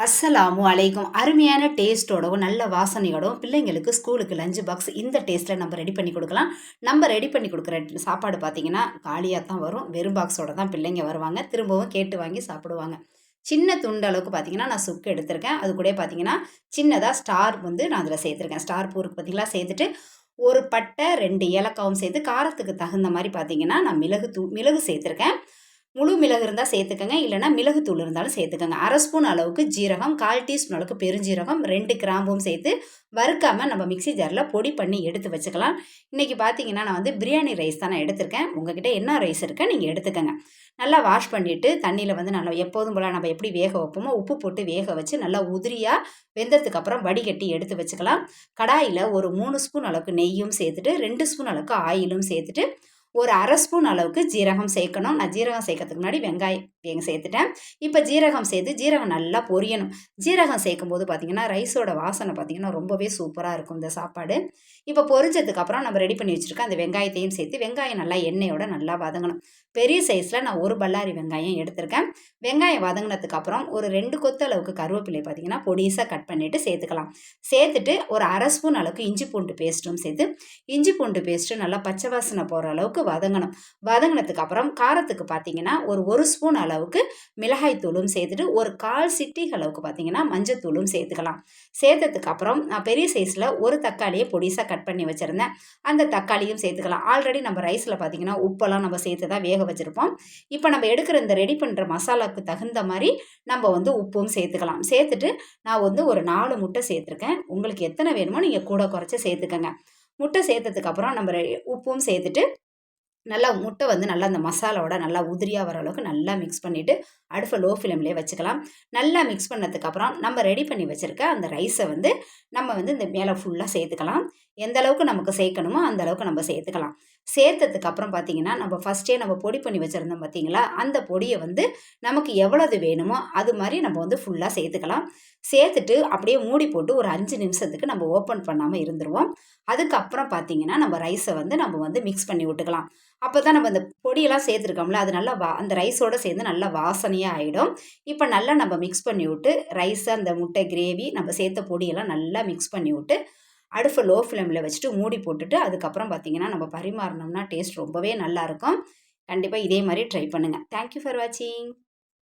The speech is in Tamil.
அஸ்ஸலாமு அலைக்கும். அருமையான டேஸ்ட்டோடவும், நல்ல வாசனையோடவும் பிள்ளைங்களுக்கு ஸ்கூலுக்கு லஞ்ச் பாக்ஸ் இந்த டேஸ்ட்டில் நம்ம ரெடி பண்ணி கொடுக்கலாம். நம்ம ரெடி பண்ணி கொடுக்குற சாப்பாடு பார்த்தீங்கன்னா, காலியாக தான் வரும். வெறும் பாக்ஸோட தான் பிள்ளைங்க வருவாங்க. திரும்பவும் கேட்டு வாங்கி சாப்பிடுவாங்க. சின்ன துண்டு அளவுக்கு பார்த்தீங்கன்னா, நான் சுக்கு எடுத்திருக்கேன். அது கூட பார்த்தீங்கன்னா, சின்னதா ஸ்டார் வந்து நான் அதில் சேர்த்துருக்கேன். ஸ்டார் பூ இருக்கு பார்த்தீங்களா? சேர்த்துட்டு, ஒரு பட்டை, 2 ஏலக்காவும் சேர்த்து காரத்துக்கு தகுந்த மாரி பார்த்தீங்கன்னா, நான் மிளகு சேர்த்துருக்கேன். முழு மிளகு இருந்தால் சேர்த்துக்கங்க, இல்லைனா மிளகுத்தூள் இருந்தாலும் சேர்த்துக்கங்க. 1/2 ஸ்பூன் அளவுக்கு ஜீரகம், 1/4 டீஸ்பூன் அளவுக்கு பெருஞ்சீரகம், 2 கிராம்பும் சேர்த்து வறுக்காமல் நம்ம மிக்சி ஜாரில் பொடி பண்ணி எடுத்து வச்சுக்கலாம். இன்றைக்கி பார்த்தீங்கன்னா நான் வந்து பிரியாணி ரைஸ் தான் நான் எடுத்திருக்கேன். உங்ககிட்ட என்ன ரைஸ் இருக்கோ நீங்கள் எடுத்துக்கங்க. நல்லா வாஷ் பண்ணிவிட்டு தண்ணியில் வந்து நல்லா எப்போதும் போல் நம்ம எப்படி வேக வைப்போமோ உப்பு போட்டு வேக வச்சு நல்லா உதிரியாக வெந்ததுக்கு அப்புறம் வடிகட்டி எடுத்து வச்சுக்கலாம். கடாயில் ஒரு 3 ஸ்பூன் அளவுக்கு நெய்யும் சேர்த்துட்டு 2 ஸ்பூன் அளவுக்கு ஆயிலும் சேர்த்துட்டு ஒரு 1/2 ஸ்பூன் அளவுக்கு ஜீரகம் சேர்க்கணும். நான் ஜீரகம் சேர்க்கறதுக்கு முன்னாடி வெங்காயம் சேர்த்துட்டேன். இப்போ ஜீரகம் சேர்த்து ஜீரகம் நல்லா பொரியணும். ஜீரகம் சேர்க்கும்போது பார்த்தீங்கன்னா, ரைஸோட வாசனை பார்த்தீங்கன்னா, ரொம்பவே சூப்பராக இருக்கும் இந்த சாப்பாடு. இப்போ பொரிஞ்சதுக்கப்புறம் நம்ம ரெடி பண்ணி வச்சுருக்க அந்த வெங்காயத்தையும் சேர்த்து வெங்காயம் நல்லா எண்ணெயோட நல்லா வதங்கணும். பெரிய சைஸில் நான் ஒரு பல்லாரி வெங்காயம் எடுத்திருக்கேன். வெங்காயம் வதங்கினதுக்கப்புறம் ஒரு 2 கொத்து அளவுக்கு கருவேப்பிலை பார்த்தீங்கன்னா, பொடிசாக கட் பண்ணிவிட்டு சேர்த்துக்கலாம். சேர்த்துட்டு ஒரு 1/2 ஸ்பூன் அளவுக்கு இஞ்சி பூண்டு பேஸ்ட்டும் சேர்த்து இஞ்சி பூண்டு பேஸ்ட்டு நல்லா பச்சை வாசனை போகிற அளவுக்கு வதங்கணும். வதங்கினதுக்கு அப்புறம் காரத்துக்கு பார்த்தீங்கன்னா ஒரு ஸ்பூன் அளவுக்கு மிளகாய் தூளும் சேர்த்துட்டு ஒரு 1/4 சிட்டிகை அளவுக்கு பார்த்தீங்கன்னா மஞ்சத்தூளும் சேர்த்துக்கலாம். சேர்த்ததுக்கு அப்புறம் நான் பெரிய சைஸில் ஒரு தக்காளியை பொடிசாக கட் பண்ணி வச்சுருந்தேன். அந்த தக்காளியும் சேர்த்துக்கலாம். ஆல்ரெடி நம்ம ரைஸில் பார்த்தீங்கன்னா உப்பெல்லாம் நம்ம சேர்த்து தான் வேக வச்சுருப்போம். இப்போ நம்ம எடுக்கிற இந்த ரெடி பண்ணுற மசாலாவுக்கு தகுந்த மாதிரி நம்ம வந்து உப்பும் சேர்த்துக்கலாம். சேர்த்துட்டு நான் வந்து ஒரு 4 முட்டை சேர்த்துருக்கேன். உங்களுக்கு எத்தனை வேணுமோ நீங்கள் கூட குறைச்சி சேர்த்துக்கங்க. முட்டை சேர்த்ததுக்கப்புறம் நம்ம உப்பும் சேர்த்துட்டு நல்லா முட்டை வந்து நல்லா அந்த மசாலாவோட நல்லா உதிரியாக வர அளவுக்கு நல்லா மிக்ஸ் பண்ணிவிட்டு அடுப்பை லோ ஃப்ளேம்லேயே வச்சுக்கலாம். நல்லா மிக்ஸ் பண்ணதுக்கப்புறம் நம்ம ரெடி பண்ணி வச்சுருக்க அந்த ரைஸை வந்து நம்ம வந்து இந்த மேலே ஃபுல்லாக சேர்த்துக்கலாம். எந்த அளவுக்கு நமக்கு சேர்க்கணுமோ அந்த அளவுக்கு நம்ம சேர்த்துக்கலாம். சேர்த்ததுக்கப்புறம் பார்த்தீங்கன்னா, நம்ம ஃபஸ்ட்டே நம்ம பொடி பண்ணி வச்சுருந்தோம் பார்த்தீங்களா, அந்த பொடியை வந்து நமக்கு எவ்வளவு வேணுமோ அது மாதிரி நம்ம வந்து ஃபுல்லாக சேர்த்துக்கலாம். சேர்த்துட்டு அப்படியே மூடி போட்டு ஒரு 5 நிமிஷத்துக்கு நம்ம ஓப்பன் பண்ணாமல் இருந்துருவோம். அதுக்கப்புறம் பார்த்தீங்கன்னா, நம்ம ரைஸை வந்து நம்ம வந்து மிக்ஸ் பண்ணி விட்டுக்கலாம். அப்போ தான் நம்ம அந்த பொடியெல்லாம் சேர்த்துருக்கோம்ல, அது நல்லா அந்த ரைஸோடு சேர்ந்து நல்லா வாசனையாக ஆகிடும். இப்போ நல்லா நம்ம மிக்ஸ் பண்ணி விட்டு ரைஸு, அந்த முட்டை கிரேவி, நம்ம சேர்த்த பொடியெல்லாம் நல்லா மிக்ஸ் பண்ணி விட்டு அடுப்பை லோ ஃப்ளேமில் வச்சுட்டு மூடி போட்டுட்டு அதுக்கப்புறம் பார்த்தீங்கன்னா நம்ம பரிமாறினோம்னா டேஸ்ட் ரொம்பவே நல்லாயிருக்கும். கண்டிப்பாக இதே மாதிரி ட்ரை பண்ணுங்கள். தேங்க்யூ ஃபார் வாட்சிங்.